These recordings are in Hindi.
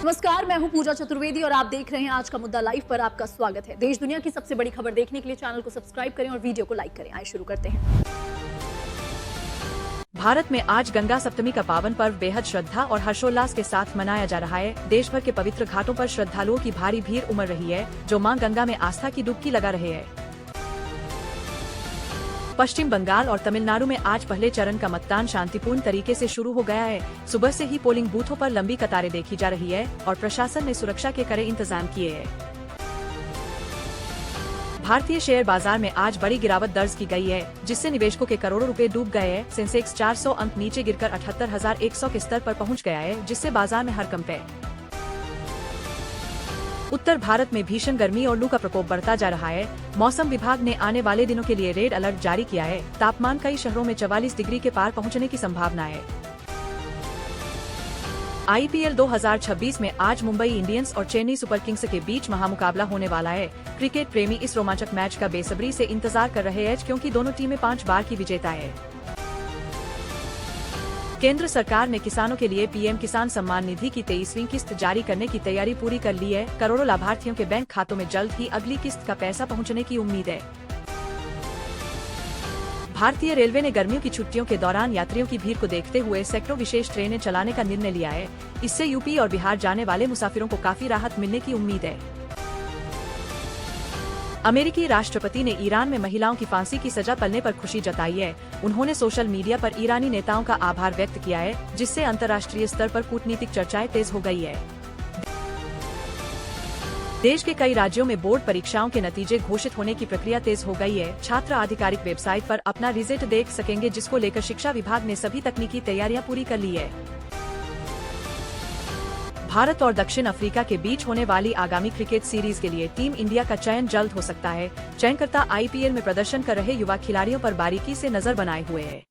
नमस्कार, मैं हूं पूजा चतुर्वेदी और आप देख रहे हैं आज का मुद्दा लाइव पर आपका स्वागत है। देश दुनिया की सबसे बड़ी खबर देखने के लिए चैनल को सब्सक्राइब करें और वीडियो को लाइक करें। आइए शुरू करते हैं। भारत में आज गंगा सप्तमी का पावन पर्व बेहद श्रद्धा और हर्षोल्लास के साथ मनाया जा रहा है। देश भर के पवित्र घाटों पर श्रद्धालुओं की भारी भीड़ उमड़ रही है, जो मां गंगा में आस्था की डुबकी लगा रहे हैं। पश्चिम बंगाल और तमिलनाडु में आज पहले चरण का मतदान शांतिपूर्ण तरीके से शुरू हो गया है। सुबह से ही पोलिंग बूथों पर लंबी कतारें देखी जा रही है और प्रशासन ने सुरक्षा के कड़े इंतजाम किए हैं। भारतीय शेयर बाजार में आज बड़ी गिरावट दर्ज की गई है, जिससे निवेशकों के करोड़ों रुपए डूब गए हैं। सेंसेक्स 400 अंक नीचे गिरकर 78,100 के स्तर पर पहुंच गया है, जिससे बाजार में हड़कंप है। उत्तर भारत में भीषण गर्मी और लू का प्रकोप बढ़ता जा रहा है। मौसम विभाग ने आने वाले दिनों के लिए रेड अलर्ट जारी किया है। तापमान कई शहरों में 44 डिग्री के पार पहुंचने की संभावना है। IPL 2026 में आज मुंबई इंडियंस और चेन्नई सुपर किंग्स के बीच महामुकाबला होने वाला है। क्रिकेट प्रेमी इस रोमांचक मैच का बेसब्री से इंतजार कर रहे हैं, क्योंकि दोनों टीमें 5 बार की विजेता है। केंद्र सरकार ने किसानों के लिए PM किसान सम्मान निधि की 23वीं किस्त जारी करने की तैयारी पूरी कर ली है। करोड़ों लाभार्थियों के बैंक खातों में जल्द ही अगली किस्त का पैसा पहुंचने की उम्मीद है। भारतीय रेलवे ने गर्मियों की छुट्टियों के दौरान यात्रियों की भीड़ को देखते हुए सैकड़ों विशेष ट्रेनें चलाने का निर्णय लिया है। इससे यूपी और बिहार जाने वाले मुसाफिरों को काफी राहत मिलने की उम्मीद है। अमेरिकी राष्ट्रपति ने ईरान में महिलाओं की फांसी की सजा टलने पर खुशी जताई है। उन्होंने सोशल मीडिया पर ईरानी नेताओं का आभार व्यक्त किया है, जिससे अंतर्राष्ट्रीय स्तर पर कूटनीतिक चर्चाएं तेज हो गई है। देश के कई राज्यों में बोर्ड परीक्षाओं के नतीजे घोषित होने की प्रक्रिया तेज हो गई है। छात्र आधिकारिक वेबसाइट पर अपना रिजल्ट देख सकेंगे, जिसको लेकर शिक्षा विभाग ने सभी तकनीकी तैयारियां पूरी कर ली है। भारत और दक्षिण अफ्रीका के बीच होने वाली आगामी क्रिकेट सीरीज के लिए टीम इंडिया का चयन जल्द हो सकता है। चयनकर्ता IPL में प्रदर्शन कर रहे युवा खिलाड़ियों पर बारीकी से नजर बनाए हुए हैं।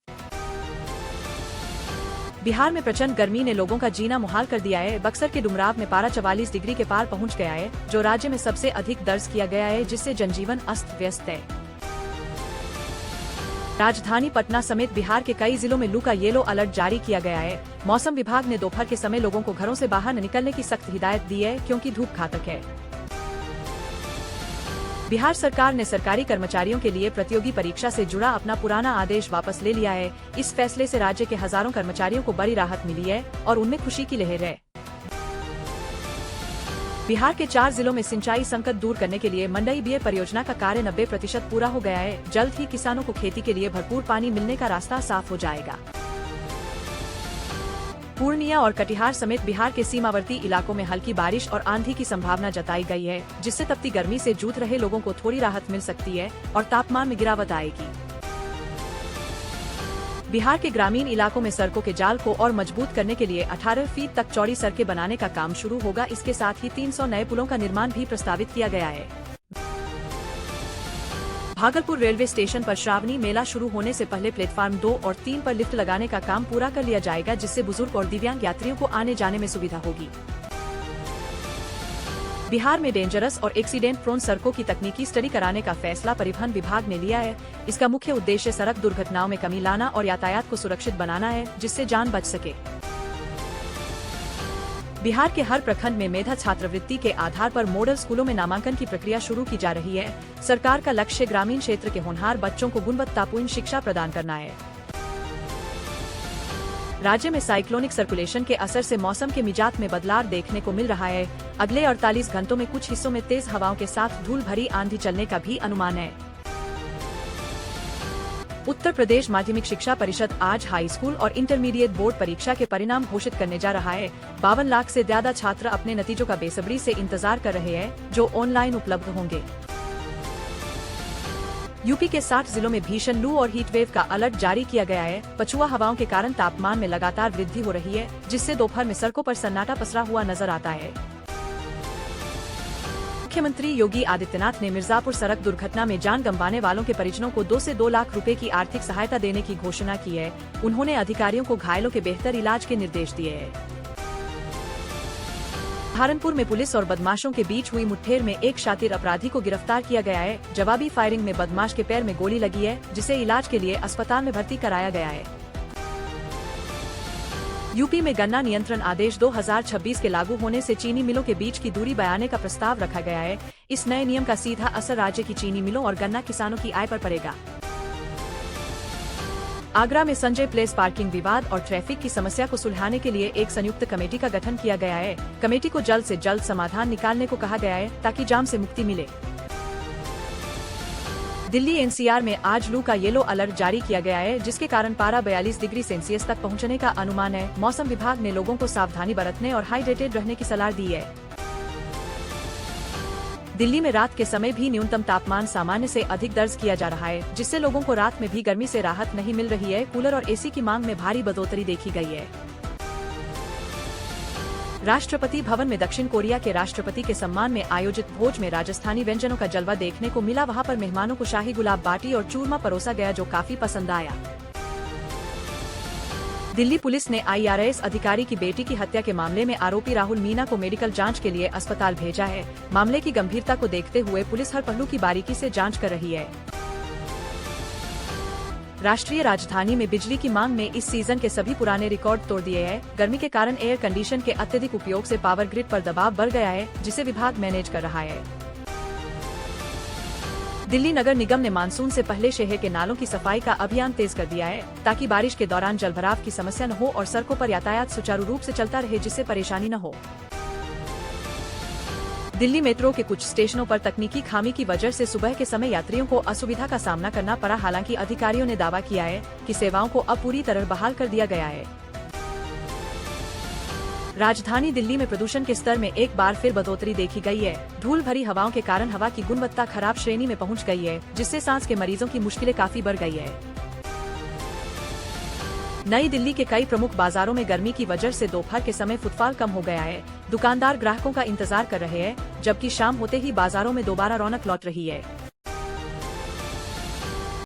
बिहार में प्रचंड गर्मी ने लोगों का जीना मुहाल कर दिया है। बक्सर के डुमराव में पारा 44 डिग्री के पार पहुंच गया है, जो राज्य में सबसे अधिक दर्ज किया गया है, जिससे जनजीवन अस्त व्यस्त है। राजधानी पटना समेत बिहार के कई जिलों में लू का येलो अलर्ट जारी किया गया है। मौसम विभाग ने दोपहर के समय लोगों को घरों से बाहर न निकलने की सख्त हिदायत दी है, क्योंकि धूप घातक है। बिहार सरकार ने सरकारी कर्मचारियों के लिए प्रतियोगी परीक्षा से जुड़ा अपना पुराना आदेश वापस ले लिया है। इस फैसले से राज्य के हजारों कर्मचारियों को बड़ी राहत मिली है और उनमें खुशी की लहर है। बिहार के 4 जिलों में सिंचाई संकट दूर करने के लिए मंडई बीए परियोजना का कार्य 90% पूरा हो गया है। जल्द ही किसानों को खेती के लिए भरपूर पानी मिलने का रास्ता साफ हो जाएगा। पूर्णिया और कटिहार समेत बिहार के सीमावर्ती इलाकों में हल्की बारिश और आंधी की संभावना जताई गई है, जिससे तपती गर्मी से जूझ रहे लोगों को थोड़ी राहत मिल सकती है और तापमान में गिरावट आएगी। बिहार के ग्रामीण इलाकों में सड़कों के जाल को और मजबूत करने के लिए 18 फीट तक चौड़ी सड़कें बनाने का काम शुरू होगा। इसके साथ ही 300 नए पुलों का निर्माण भी प्रस्तावित किया गया है। भागलपुर रेलवे स्टेशन पर श्रावणी मेला शुरू होने से पहले प्लेटफार्म 2 और 3 पर लिफ्ट लगाने का काम पूरा कर लिया जाएगा, जिससे बुजुर्ग और दिव्यांग यात्रियों को आने जाने में सुविधा होगी। बिहार में डेंजरस और एक्सीडेंट प्रोन सड़कों की तकनीकी स्टडी कराने का फैसला परिवहन विभाग ने लिया है। इसका मुख्य उद्देश्य सड़क दुर्घटनाओं में कमी लाना और यातायात को सुरक्षित बनाना है, जिससे जान बच सके। बिहार के हर प्रखंड में मेधा छात्रवृत्ति के आधार पर मॉडल स्कूलों में नामांकन की प्रक्रिया शुरू की जा रही है। सरकार का लक्ष्य ग्रामीण क्षेत्र के होनहार बच्चों को गुणवत्तापूर्ण शिक्षा प्रदान करना है। राज्य में साइक्लोनिक सर्कुलेशन के असर से मौसम के मिजाज में बदलाव देखने को मिल रहा है। अगले 48 घंटों में कुछ हिस्सों में तेज हवाओं के साथ धूल भरी आंधी चलने का भी अनुमान है। उत्तर प्रदेश माध्यमिक शिक्षा परिषद आज हाई स्कूल और इंटरमीडिएट बोर्ड परीक्षा के परिणाम घोषित करने जा रहा है। 52 लाख से ज्यादा छात्र अपने नतीजों का बेसब्री से इंतजार कर रहे हैं, जो ऑनलाइन उपलब्ध होंगे। यूपी के 60 जिलों में भीषण लू और हीट वेव का अलर्ट जारी किया गया है। पछुआ हवाओं के कारण तापमान में लगातार वृद्धि हो रही है, जिससे दोपहर में सड़कों पर सन्नाटा पसरा हुआ नजर आता है। मुख्यमंत्री योगी आदित्यनाथ ने मिर्जापुर सड़क दुर्घटना में जान गंवाने वालों के परिजनों को 2 से 2 लाख रुपए की आर्थिक सहायता देने की घोषणा की है। उन्होंने अधिकारियों को घायलों के बेहतर इलाज के निर्देश दिए हैं। सहारनपुर में पुलिस और बदमाशों के बीच हुई मुठभेड़ में एक शातिर अपराधी को गिरफ्तार किया गया है। जवाबी फायरिंग में बदमाश के पैर में गोली लगी है, जिसे इलाज के लिए अस्पताल में भर्ती कराया गया है। यूपी में गन्ना नियंत्रण आदेश 2026 के लागू होने से चीनी मिलों के बीच की दूरी बढ़ाने का प्रस्ताव रखा गया है। इस नए नियम का सीधा असर राज्य की चीनी मिलों और गन्ना किसानों की आय पर पड़ेगा। आगरा में संजय प्लेस पार्किंग विवाद और ट्रैफिक की समस्या को सुलझाने के लिए एक संयुक्त कमेटी का गठन किया गया है। कमेटी को जल्द से जल्द समाधान निकालने को कहा गया है ताकि जाम से मुक्ति मिले। दिल्ली एनसीआर में आज लू का येलो अलर्ट जारी किया गया है, जिसके कारण पारा 42 डिग्री सेल्सियस तक पहुंचने का अनुमान है। मौसम विभाग ने लोगों को सावधानी बरतने और हाइड्रेटेड रहने की सलाह दी है। दिल्ली में रात के समय भी न्यूनतम तापमान सामान्य से अधिक दर्ज किया जा रहा है, जिससे लोगों को रात में भी गर्मी से राहत नहीं मिल रही है। कूलर और एसी की मांग में भारी बढ़ोतरी देखी गई है। राष्ट्रपति भवन में दक्षिण कोरिया के राष्ट्रपति के सम्मान में आयोजित भोज में राजस्थानी व्यंजनों का जलवा देखने को मिला। वहां पर मेहमानों को शाही गुलाब बाटी और चूरमा परोसा गया, जो काफी पसंद आया। दिल्ली पुलिस ने IRS अधिकारी की बेटी की हत्या के मामले में आरोपी राहुल मीना को मेडिकल जांच के लिए अस्पताल भेजा है। मामले की गंभीरता को देखते हुए पुलिस हर पहलू की बारीकी से जांच कर रही है। राष्ट्रीय राजधानी में बिजली की मांग में इस सीजन के सभी पुराने रिकॉर्ड तोड़ दिए हैं। गर्मी के कारण एयर कंडीशन के अत्यधिक उपयोग से पावर ग्रिड पर दबाव बढ़ गया है, जिसे विभाग मैनेज कर रहा है। दिल्ली नगर निगम ने मानसून से पहले शहर के नालों की सफाई का अभियान तेज कर दिया है, ताकि बारिश के दौरान जलभराव की समस्या न हो और सड़कों पर यातायात सुचारू रूप से चलता रहे, जिससे परेशानी न हो। दिल्ली मेट्रो के कुछ स्टेशनों पर तकनीकी खामी की वजह से सुबह के समय यात्रियों को असुविधा का सामना करना पड़ा। हालांकि अधिकारियों ने दावा किया है कि सेवाओं को अब पूरी तरह बहाल कर दिया गया है। राजधानी दिल्ली में प्रदूषण के स्तर में एक बार फिर बढ़ोतरी देखी गई है। धूल भरी हवाओं के कारण हवा की गुणवत्ता खराब श्रेणी में पहुंच गई है, जिससे सांस के मरीजों की मुश्किलें काफी बढ़ गई है। नई दिल्ली के कई प्रमुख बाजारों में गर्मी की वजह से दोपहर के समय फुटफॉल कम हो गया है। दुकानदार ग्राहकों का इंतजार कर रहे हैं, जबकि शाम होते ही बाजारों में दोबारा रौनक लौट रही है।